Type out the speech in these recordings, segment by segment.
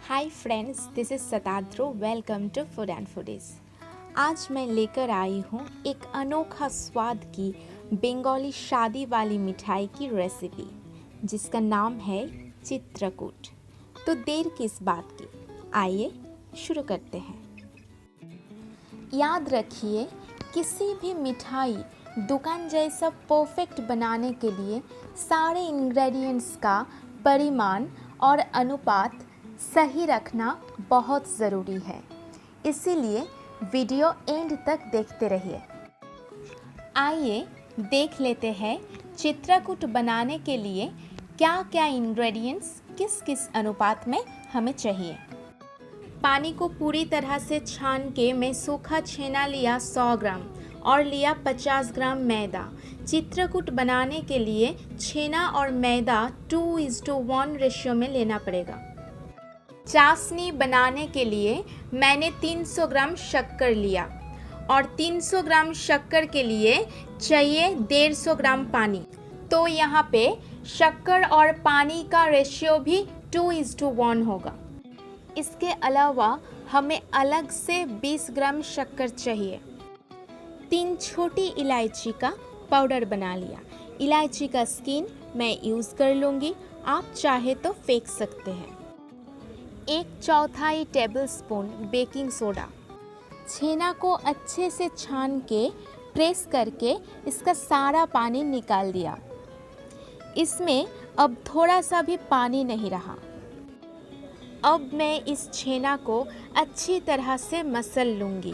Hi friends, this is Satadru. Welcome to food and foodies. आज मैं लेकर आई हूँ एक अनोखा स्वाद की बंगाली शादी वाली मिठाई की रेसिपी जिसका नाम है चित्रकूट। तो देर किस बात की, आइए शुरू करते हैं। याद रखिए, किसी भी मिठाई दुकान जैसा परफेक्ट बनाने के लिए सारे इंग्रेडिएंट्स का परिमाण और अनुपात सही रखना बहुत ज़रूरी है। इसीलिए वीडियो एंड तक देखते रहिए। आइए देख लेते हैं चित्रकूट बनाने के लिए क्या क्या इंग्रेडिएंट्स किस किस अनुपात में हमें चाहिए। पानी को पूरी तरह से छान के मैं सूखा छेना लिया 100 ग्राम और लिया 50 ग्राम मैदा। चित्रकूट बनाने के लिए छेना और मैदा 2:1 रेशियो में लेना पड़ेगा। चाशनी बनाने के लिए मैंने 300 ग्राम शक्कर लिया और 300 ग्राम शक्कर के लिए चाहिए 150 ग्राम पानी। तो यहाँ पे शक्कर और पानी का रेशियो भी 2:1 होगा। इसके अलावा हमें अलग से 20 ग्राम शक्कर चाहिए। 3 छोटी इलायची का पाउडर बना लिया। इलायची का स्किन मैं यूज़ कर लूँगी, आप चाहे तो फेंक सकते हैं। 1/4 टेबलस्पून बेकिंग सोडा। छेना को अच्छे से छान के प्रेस करके इसका सारा पानी निकाल दिया। इसमें अब थोड़ा सा भी पानी नहीं रहा। अब मैं इस छेना को अच्छी तरह से मसल लूँगी।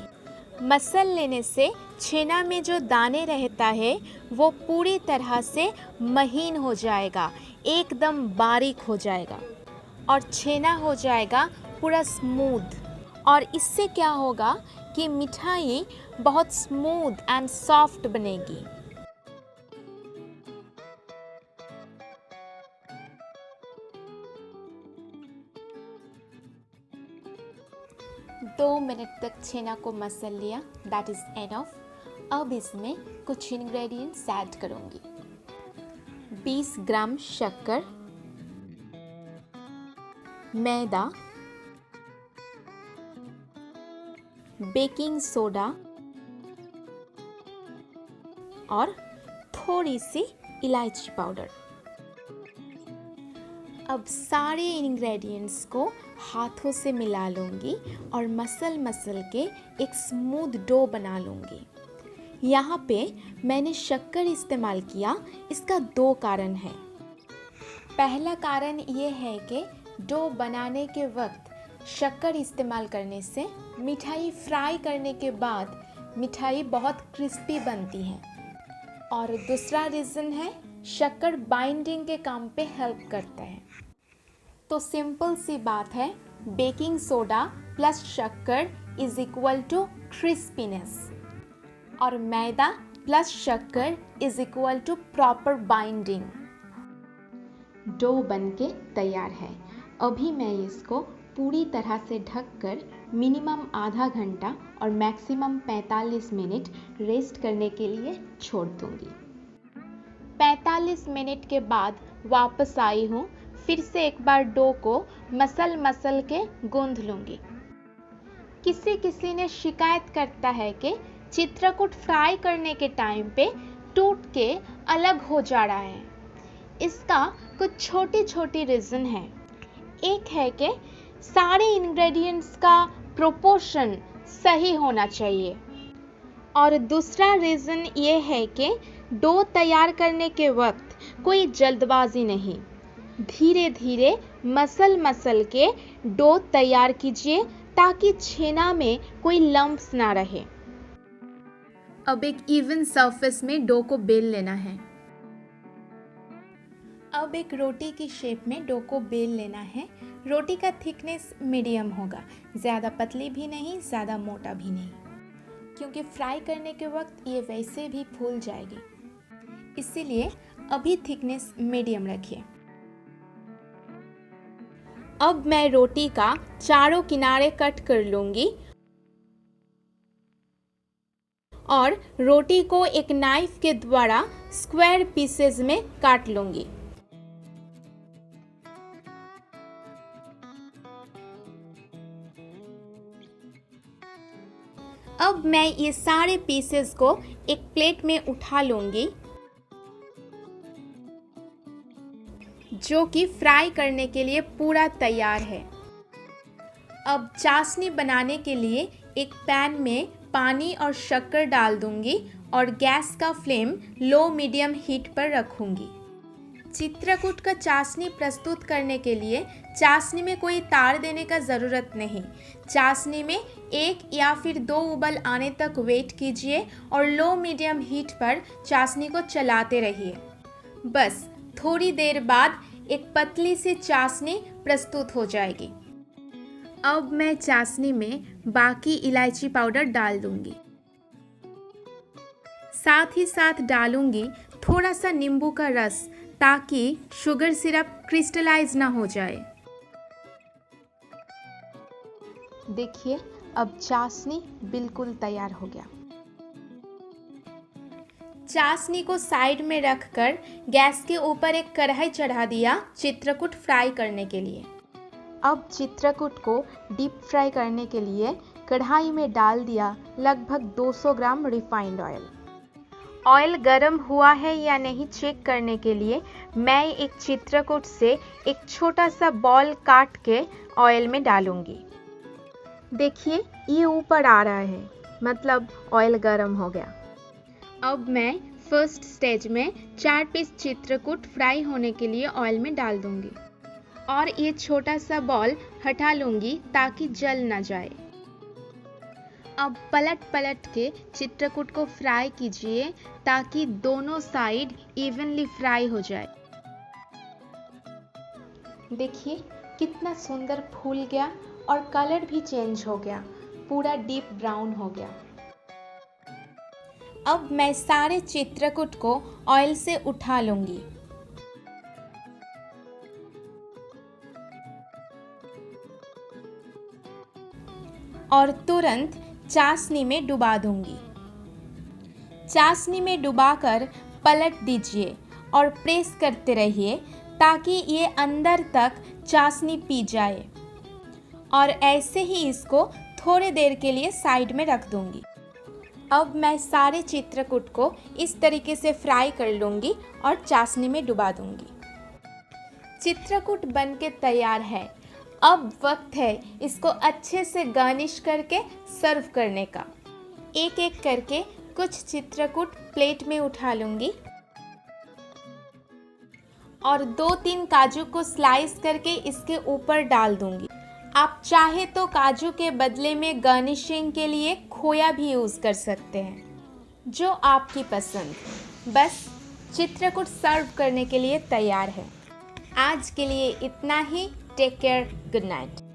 मसल लेने से छेना में जो दाने रहता है वो पूरी तरह से महीन हो जाएगा, एकदम बारीक हो जाएगा और छेना हो जाएगा पूरा स्मूथ। और इससे क्या होगा कि मिठाई बहुत स्मूथ एंड सॉफ्ट बनेगी। दो मिनट तक छेना को मसल लिया, दैट इज़ एनफ। अब इसमें कुछ इंग्रेडिएंट्स ऐड करूँगी। 20 ग्राम शक्कर, मैदा, बेकिंग सोडा और थोड़ी सी इलायची पाउडर। अब सारे इंग्रेडिएंट्स को हाथों से मिला लूँगी और मसल के एक स्मूथ डो बना लूँगी। यहाँ पे मैंने शक्कर इस्तेमाल किया, इसका 2 कारण है। पहला कारण ये है कि डो बनाने के वक्त शक्कर इस्तेमाल करने से मिठाई फ्राई करने के बाद मिठाई बहुत क्रिस्पी बनती है। और दूसरा रीज़न है शक्कर बाइंडिंग के काम पे हेल्प करता है। तो सिंपल सी बात है, बेकिंग सोडा प्लस शक्कर इज इक्वल टू क्रिस्पीनेस और मैदा प्लस शक्कर is equal to proper binding. Dough बनके तैयार है। अभी मैं इसको पूरी तरह से ढककर मिनिमम आधा घंटा और मैक्सिमम 45 मिनट रेस्ट करने के लिए छोड़ दूंगी। 45 मिनट के बाद वापस आई हूँ। फिर से एक बार डो को मसल के गूंथ लूँगी। किसी ने शिकायत करता है कि चित्रकूट फ्राई करने के टाइम पे टूट के अलग हो जा रहा है। इसका कुछ छोटी रीज़न है। एक है कि सारे इंग्रेडिएंट्स का प्रोपोर्शन सही होना चाहिए और दूसरा रीज़न ये है कि डो तैयार करने के वक्त कोई जल्दबाजी नहीं, धीरे धीरे मसल के डो तैयार कीजिए ताकि छेना में कोई लम्प्स ना रहे। अब एक इवन सरफेस में डो को बेल लेना है। अब एक रोटी की शेप में डो को बेल लेना है। रोटी का थिकनेस मीडियम होगा, ज़्यादा पतली भी नहीं, ज़्यादा मोटा भी नहीं, क्योंकि फ्राई करने के वक्त ये वैसे भी फूल जाएगी। इसीलिए अभी थिकनेस मीडियम रखिए। अब मैं रोटी का चारों किनारे कट कर लूँगी और रोटी को एक नाइफ के द्वारा स्क्वायर पीसेस में काट लूँगी। अब मैं ये सारे पीसेस को एक प्लेट में उठा लूँगी, जो कि फ्राई करने के लिए पूरा तैयार है। अब चाशनी बनाने के लिए एक पैन में पानी और शक्कर डाल दूंगी और गैस का फ्लेम लो मीडियम हीट पर रखूंगी। चित्रकूट का चाशनी प्रस्तुत करने के लिए चाशनी में कोई तार देने का ज़रूरत नहीं। चाशनी में 1 या फिर 2 उबाल आने तक वेट कीजिए और लो मीडियम हीट पर चाशनी को चलाते रहिए। बस थोड़ी देर बाद एक पतली सी चाशनी प्रस्तुत हो जाएगी। अब मैं चाशनी में बाकी इलायची पाउडर डाल दूंगी। साथ ही साथ डालूंगी थोड़ा सा नींबू का रस, ताकि शुगर सिरप क्रिस्टलाइज ना हो जाए। देखिए, अब चाशनी बिल्कुल तैयार हो गया। चाशनी को साइड में रखकर गैस के ऊपर एक कढ़ाई चढ़ा दिया चित्रकूट फ्राई करने के लिए। अब चित्रकूट को डीप फ्राई करने के लिए कढ़ाई में डाल दिया लगभग 200 ग्राम रिफाइंड ऑयल। ऑयल गर्म हुआ है या नहीं चेक करने के लिए मैं एक चित्रकूट से एक छोटा सा बॉल काट के ऑयल में डालूंगी। देखिए, ये ऊपर आ रहा है, मतलब ऑयल गर्म हो गया। अब मैं फर्स्ट स्टेज में 4 पीस चित्रकूट फ्राई होने के लिए ऑयल में डाल दूंगी और ये छोटा सा बॉल हटा लूंगी ताकि जल ना जाए। अब पलट पलट के चित्रकूट को फ्राई कीजिए ताकि दोनों साइड इवनली फ्राई हो जाए। देखिए कितना सुंदर फूल गया और कलर भी चेंज हो गया, पूरा डीप ब्राउन हो गया। अब मैं सारे चित्रकूट को ऑयल से उठा लूंगी और तुरंत चाशनी में डुबा दूंगी। चाशनी में डुबाकर पलट दीजिए और प्रेस करते रहिए ताकि ये अंदर तक चाशनी पी जाए और ऐसे ही इसको थोड़ी देर के लिए साइड में रख दूंगी। अब मैं सारे चित्रकूट को इस तरीके से फ्राई कर लूंगी और चाशनी में डुबा दूंगी। चित्रकूट बनके तैयार है। अब वक्त है इसको अच्छे से गार्निश करके सर्व करने का। एक एक करके कुछ चित्रकूट प्लेट में उठा लूंगी और 2-3 काजू को स्लाइस करके इसके ऊपर डाल दूंगी। आप चाहे तो काजू के बदले में गार्निशिंग के लिए खोया भी यूज़ कर सकते हैं, जो आपकी पसंद। बस चित्रकूट सर्व करने के लिए तैयार है। आज के लिए इतना ही। Take care, good night.